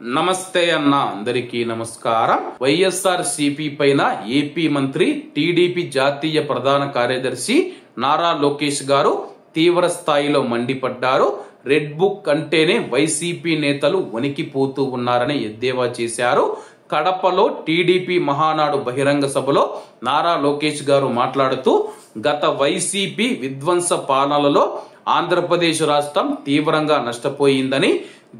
నమస్తే అన్న అందరికీ నమస్కారం. వైఎస్ఆర్ సిపి పైన ఏపీ మంత్రి టీడీపీ జాతీయ ప్రధాన కార్యదర్శి నారా లోకేష్ గారు తీవ్ర స్థాయిలో మండిపడ్డారు. రెడ్ బుక్ అంటేనే వైసీపీ నేతలు వణికిపోతూ ఉన్నారని ఎద్దేవా చేశారు. కడపలో టీడీపీ మహానాడు బహిరంగ సభలో నారా లోకేష్ గారు మాట్లాడుతూ గత వైసీపీ విధ్వంస పాలనలో ఆంధ్రప్రదేశ్ రాష్ట్రం తీవ్రంగా నష్టపోయిందని,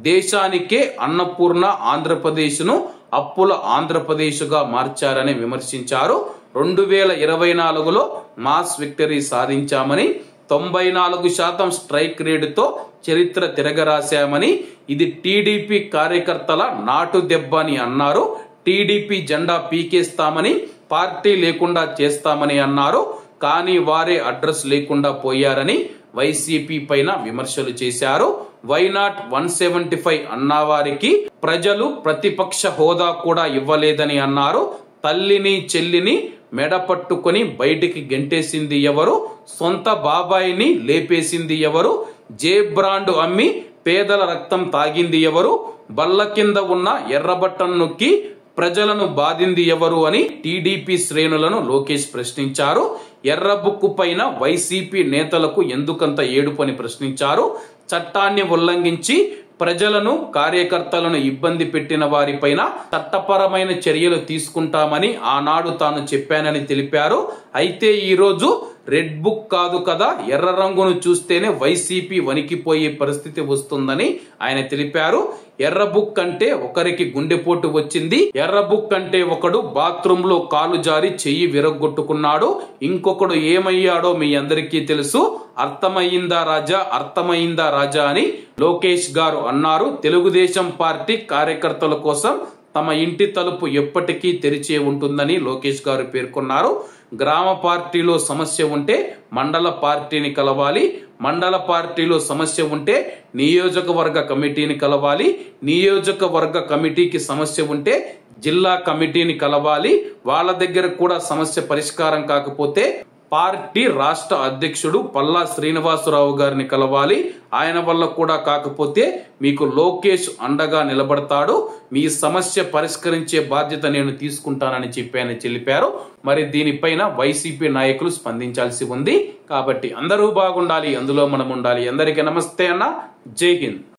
దేశానికే అన్నపూర్ణ ఆంధ్రప్రదేశ్ ను అప్పుల ఆంధ్రప్రదేశ్ గా మార్చారని విమర్శించారు. 2024లో మాస్ విక్టరీ సాధించామని, 94% స్ట్రైక్ రేటుతో చరిత్ర తిరగరాశామని, ఇది టీడీపీ కార్యకర్తల నాటు దెబ్బ అని అన్నారు. టీడీపీ జెండా పీకేస్తామని, పార్టీ లేకుండా చేస్తామని అన్నారు. కానీ వారే అడ్రస్ లేకుండా పోయారని వైసీపీ పైన విమర్శలు చేశారు. వైనాట్ 175 అన్నవారికి ప్రజలు ప్రతిపక్ష హోదా కూడా ఇవ్వలేదని అన్నారు. తల్లిని చెల్లిని మెడ పట్టుకుని బయటికి గెంటేసింది ఎవరు? సొంత బాబాయిని లేపేసింది ఎవరు? జే బ్రాండ్ అమ్మి పేదల రక్తం తాగింది ఎవరు? బల్ల కింద ఉన్న ఎర్రబట్టను నొక్కి ప్రజలను బాధింది ఎవరు అని టీడీపీ శ్రేణులను లోకేష్ ప్రశ్నించారు. ఎర్ర బుక్కు పైన వైసీపీ నేతలకు ఎందుకంత ఏడుపని ప్రశ్నించారు. చట్టాన్ని ఉల్లంఘించి ప్రజలను కార్యకర్తలను ఇబ్బంది పెట్టిన వారిపైన చట్టపరమైన చర్యలు తీసుకుంటామని ఆనాడు తాను చెప్పానని తెలిపారు. అయితే ఈరోజు రెడ్ బుక్ కాదు కదా, ఎర్ర రంగును చూస్తేనే వైసీపీ వణికిపోయే పరిస్థితి వస్తుందని ఆయన తెలిపారు. ఎర్ర బుక్ అంటే ఒకరికి గుండెపోటు వచ్చింది. ఎర్ర బుక్ అంటే ఒకడు బాత్రూమ్ లో కాలు జారి చెయ్యి విరగ్గొట్టుకున్నాడు. ఇంకొకడు ఏమయ్యాడో మీ అందరికీ తెలుసు. అర్థమయ్యిందా రాజా, అర్థమయ్యిందా రాజా అని లోకేష్ గారు అన్నారు. తెలుగుదేశం పార్టీ కార్యకర్తల కోసం తమ ఇంటి తలుపు ఎప్పటికీ తెరిచే ఉంటుందని లోకేష్ గారు పేర్కొన్నారు. గ్రామ పార్టీలో సమస్య ఉంటే మండల పార్టీని కలవాలి, మండల పార్టీలో సమస్య ఉంటే నియోజకవర్గ కమిటీని కలవాలి, నియోజకవర్గ కమిటీకి సమస్య ఉంటే జిల్లా కమిటీని కలవాలి. వాళ్ళ దగ్గర కూడా సమస్య పరిష్కారం కాకపోతే పార్టీ రాష్ట్ర అధ్యక్షుడు పల్లా శ్రీనివాసరావు గారిని కలవాలి. ఆయన వల్ల కూడా కాకపోతే మీకు లోకేష్ అండగా నిలబడతాడు. మీ సమస్య పరిష్కరించే బాధ్యత నేను తీసుకుంటానని చెప్పారు. మరి దీనిపైన వైసీపీ నాయకులు స్పందించాల్సి ఉంది. కాబట్టి అందరూ బాగుండాలి, అందులో మనం ఉండాలి. అందరికీ నమస్తే అన్న, జై హింద్.